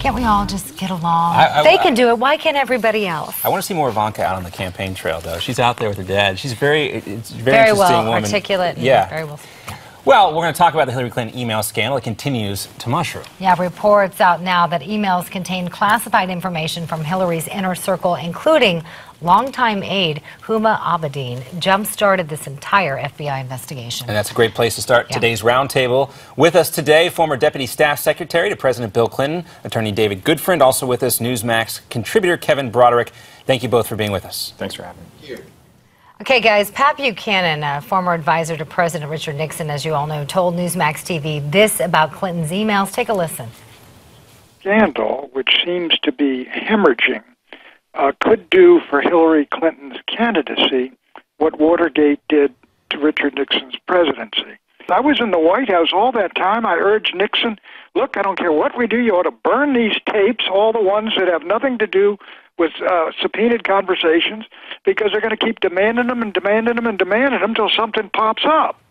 Can't we all just get along? They can do it. Why can't everybody else? I want to see more Ivanka out on the campaign trail, though. She's out there with her dad. She's very interesting well woman. Articulate. Yeah. Very well. Well, we're going to talk about the Hillary Clinton email scandal. It continues to mushroom. Yeah, reports out now that emails contain classified information from Hillary's inner circle, including longtime aide Huma Abedin, jump-started this entire FBI investigation. And that's a great place to start today's roundtable. With us today, former Deputy Staff Secretary to President Bill Clinton, Attorney David Goodfriend. Also with us, Newsmax contributor Kevin Broderick. Thank you both for being with us. Thanks for having me. Thank you. Okay, guys, Pat Buchanan, a former advisor to President Richard Nixon, as you all know, told Newsmax TV this about Clinton's emails. Take a listen. Scandal, which seems to be hemorrhaging, could do for Hillary Clinton's candidacy what Watergate did to Richard Nixon's presidency. I was in the White House all that time. I urged Nixon, look, I don't care what we do, you ought to burn these tapes, all the ones that have nothing to do with subpoenaed conversations, because they're going to keep demanding them and demanding them and demanding them until something pops up.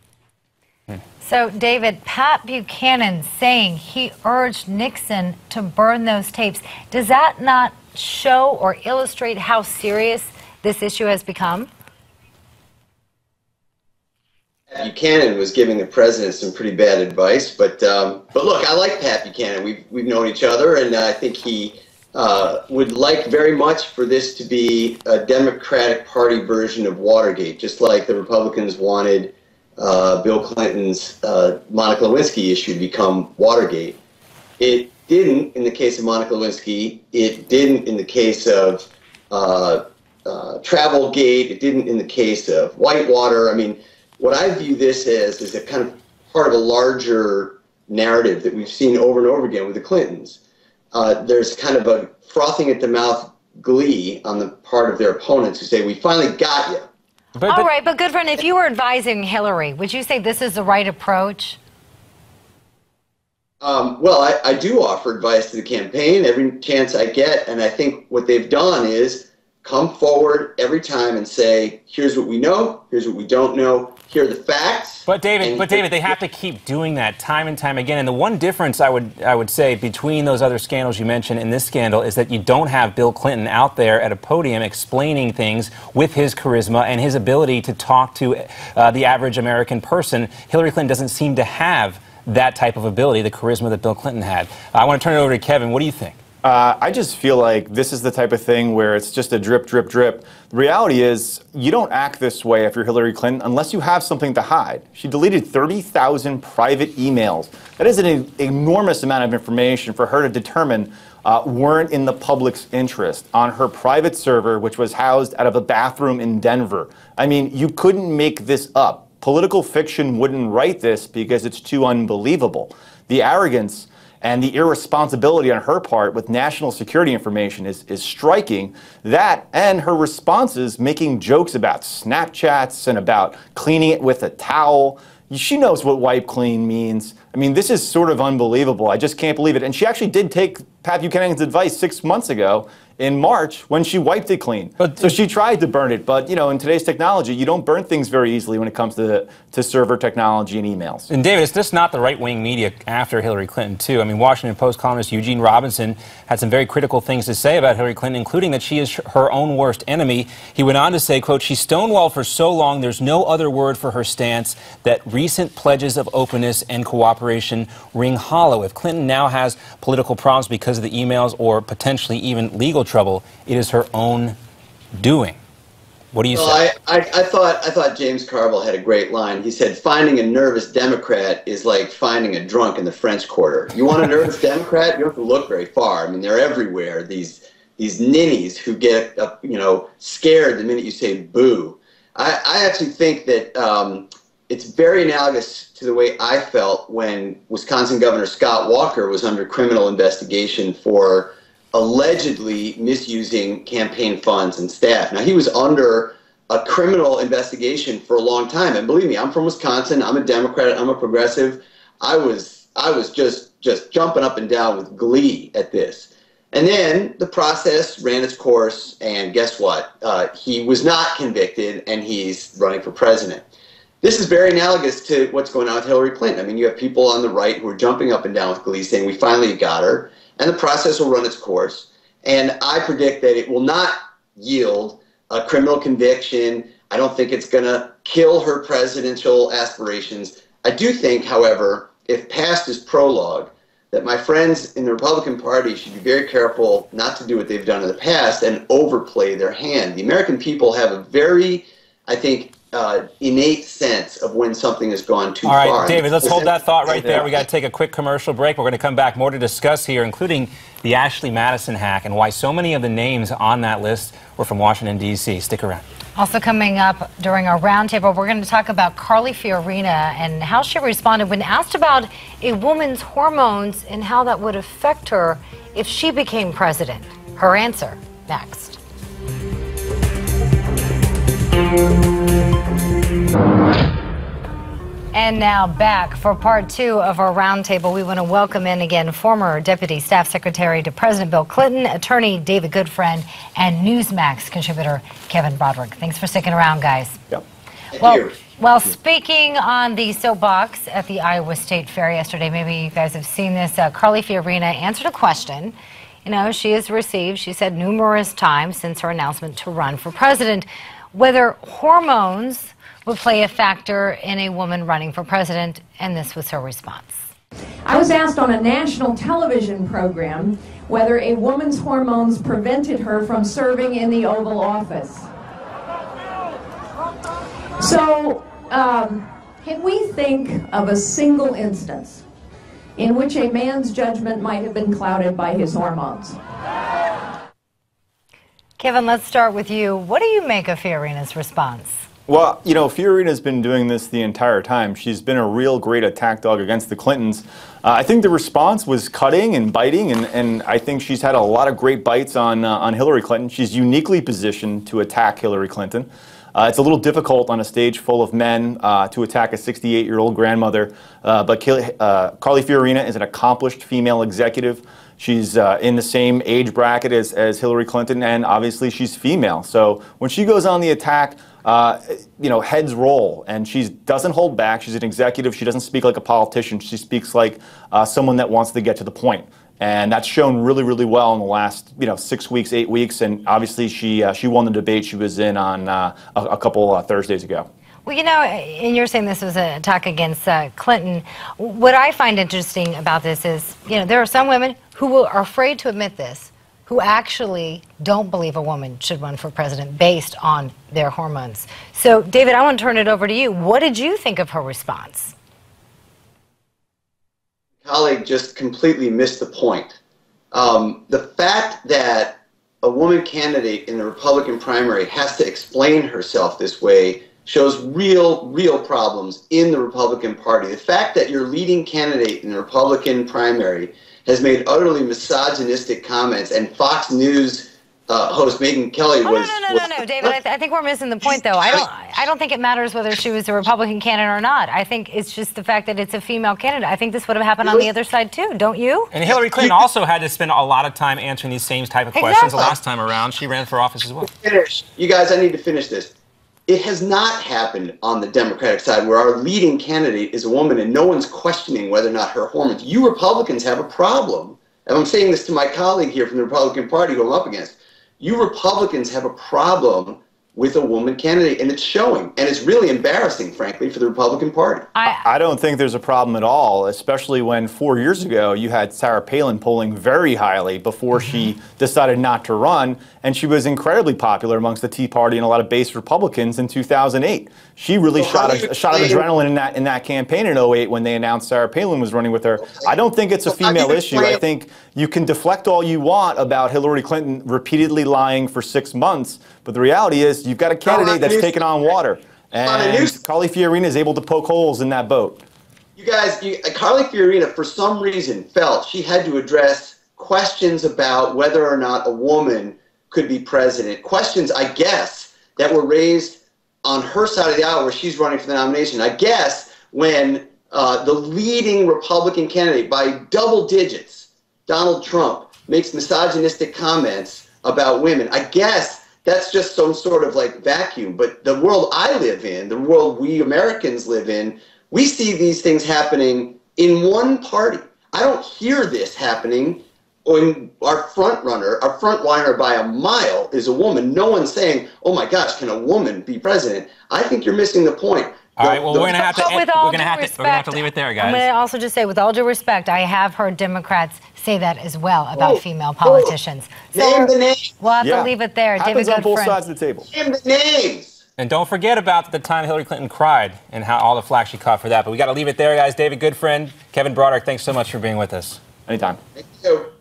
So, David, Pat Buchanan saying he urged Nixon to burn those tapes, does that not show or illustrate how serious this issue has become? Buchanan was giving the president some pretty bad advice, but look, I like Pat Buchanan. We've known each other, and I think he would like very much for this to be a Democratic Party version of Watergate, just like the Republicans wanted Bill Clinton's Monica Lewinsky issue to become Watergate. It didn't in the case of Monica Lewinsky. It didn't in the case of Travelgate. It didn't in the case of Whitewater. I mean, what I view this as is a kind of part of a larger narrative that we've seen over and over again with the Clintons. There's kind of a frothing at the mouth glee on the part of their opponents who say, we finally got you. All right, but Goodfriend, if you were advising Hillary, would you say this is the right approach? Well, I do offer advice to the campaign every chance I get, and I think what they've done is come forward every time and say, here's what we know, here's what we don't know, here are the facts. But David, they have to keep doing that time and time again. And the one difference I would say between those other scandals you mentioned and this scandal is that you don't have Bill Clinton out there at a podium explaining things with his charisma and his ability to talk to the average American person. Hillary Clinton doesn't seem to have that type of ability, the charisma that Bill Clinton had. I want to turn it over to Kevin. What do you think? I just feel like this is the type of thing where it's just a drip, drip, drip. The reality is you don't act this way if you're Hillary Clinton unless you have something to hide. She deleted 30,000 private emails. That is an enormous amount of information for her to determine weren't in the public's interest on her private server, which was housed out of a bathroom in Denver. I mean, you couldn't make this up. Political fiction wouldn't write this because it's too unbelievable. The arrogance and the irresponsibility on her part with national security information is striking. That and her responses making jokes about Snapchats and about cleaning it with a towel. She knows what wipe clean means. I mean, this is sort of unbelievable. I just can't believe it. And she actually did take Pat Buchanan's advice 6 months ago in March when she wiped it clean. So she tried to burn it. But, you know, in today's technology, you don't burn things very easily when it comes to server technology and emails. And David, it's just not the right-wing media after Hillary Clinton, too. I mean, Washington Post columnist Eugene Robinson had some very critical things to say about Hillary Clinton, including that she is her own worst enemy. He went on to say, quote, "She stonewalled for so long, there's no other word for her stance, that recent pledges of openness and cooperation ring hollow. If Clinton now has political problems because of the emails or potentially even legal trouble, it is her own doing." What do you say? I thought James Carville had a great line. He said, "Finding a nervous Democrat is like finding a drunk in the French Quarter." You want a nervous Democrat? You don't have to look very far. I mean, they're everywhere. These ninnies who get scared the minute you say boo. I actually think that it's very analogous to the way I felt when Wisconsin Governor Scott Walker was under criminal investigation for allegedly misusing campaign funds and staff. Now, he was under a criminal investigation for a long time, and believe me, I'm from Wisconsin. I'm a Democrat. I'm a progressive. I was just jumping up and down with glee at this. And then the process ran its course, and guess what? He was not convicted, and he's running for president. This is very analogous to what's going on with Hillary Clinton. I mean, you have people on the right who are jumping up and down with glee saying, we finally got her, and the process will run its course. And I predict that it will not yield a criminal conviction. I don't think it's going to kill her presidential aspirations. I do think, however, if past is prologue, that my friends in the Republican Party should be very careful not to do what they've done in the past and overplay their hand. The American people have a very, I think, innate sense of when something has gone too far. All right, David, let's hold that thought right there. We got to take a quick commercial break. We're going to come back, more to discuss here, including the Ashley Madison hack and why so many of the names on that list were from Washington, D.C. Stick around. Also coming up during our roundtable, we're going to talk about Carly Fiorina and how she responded when asked about a woman's hormones and how that would affect her if she became president. Her answer next. And now back for part two of our roundtable. We want to welcome in again former Deputy Staff Secretary to President Bill Clinton, attorney David Goodfriend, and Newsmax contributor Kevin Broderick. Thanks for sticking around, guys. Yep. Well, speaking on the soapbox at the Iowa State Fair yesterday, maybe you guys have seen this, Carly Fiorina answered a question. You know, she has received, she said numerous times since her announcement to run for president, whether hormones would play a factor in a woman running for president, and this was her response. I was asked on a national television program whether a woman's hormones prevented her from serving in the Oval Office. So, can we think of a single instance in which a man's judgment might have been clouded by his hormones? Kevin, let's start with you. What do you make of Fiorina's response? Well, you know, Fiorina's been doing this the entire time. She's been a real great attack dog against the Clintons. I think the response was cutting and biting, and I think she's had a lot of great bites on Hillary Clinton. She's uniquely positioned to attack Hillary Clinton. It's a little difficult on a stage full of men to attack a 68-year-old grandmother, but Carly Fiorina is an accomplished female executive. She's in the same age bracket as Hillary Clinton, and obviously she's female. So when she goes on the attack, you know, heads roll, and she doesn't hold back. She's an executive. She doesn't speak like a politician. She speaks like someone that wants to get to the point. And that's shown really, really well in the last, 6 weeks, 8 weeks. And obviously she won the debate she was in on a couple Thursdays ago. Well, and you're saying this was an attack against Clinton. What I find interesting about this is, there are some women who are afraid to admit this, who actually don't believe a woman should run for president based on their hormones. So, David, I want to turn it over to you. What did you think of her response? Colleague just completely missed the point. The fact that a woman candidate in the Republican primary has to explain herself this way shows real problems in the Republican Party. The fact that your leading candidate in the Republican primary has made utterly misogynistic comments, and Fox News host Megyn Kelly was... No, David, I think we're missing the point, though. I don't think it matters whether she was a Republican candidate or not. I think it's just the fact that it's a female candidate. I think this would have happened on the other side, too, don't you? And Hillary Clinton also had to spend a lot of time answering these same type of questions the last time around. She ran for office as well. You guys, I need to finish this. It has not happened on the Democratic side where our leading candidate is a woman and no one's questioning whether or not her hormones. You Republicans have a problem. And I'm saying this to my colleague here from the Republican Party who I'm up against. You Republicans have a problem with a woman candidate, and it's showing. And it's really embarrassing, frankly, for the Republican Party. I don't think there's a problem at all, especially when 4 years ago you had Sarah Palin polling very highly before she decided not to run, and she was incredibly popular amongst the Tea Party and a lot of base Republicans in 2008. She really shot of adrenaline in that campaign in 2008 when they announced Sarah Palin was running with her. I don't think it's a female issue. I think you can deflect all you want about Hillary Clinton repeatedly lying for 6 months, but the reality is you've got a candidate that's taken on water, and Carly Fiorina is able to poke holes in that boat. You guys, Carly Fiorina, for some reason, felt she had to address questions about whether or not a woman could be president. Questions, I guess, that were raised on her side of the aisle where she's running for the nomination. I guess when the leading Republican candidate by double digits, Donald Trump, makes misogynistic comments about women, I guess that's just some sort of like vacuum. But the world I live in, the world we Americans live in, we see these things happening in one party. I don't hear this happening when our frontliner by a mile is a woman. No one's saying, oh my gosh, can a woman be president? I think you're missing the point. All right, well, we're going to have to leave it there, guys. I'm going to also just say, with all due respect, I have heard Democrats say that as well about female politicians. So name the names. We'll have to leave it there. Happens David on both Goodfriend. sides of the table. Name the names. And don't forget about the time Hillary Clinton cried and how all the flack she caught for that. But we got to leave it there, guys. David Goodfriend, Kevin Broderick, thanks so much for being with us. Anytime. Thank you.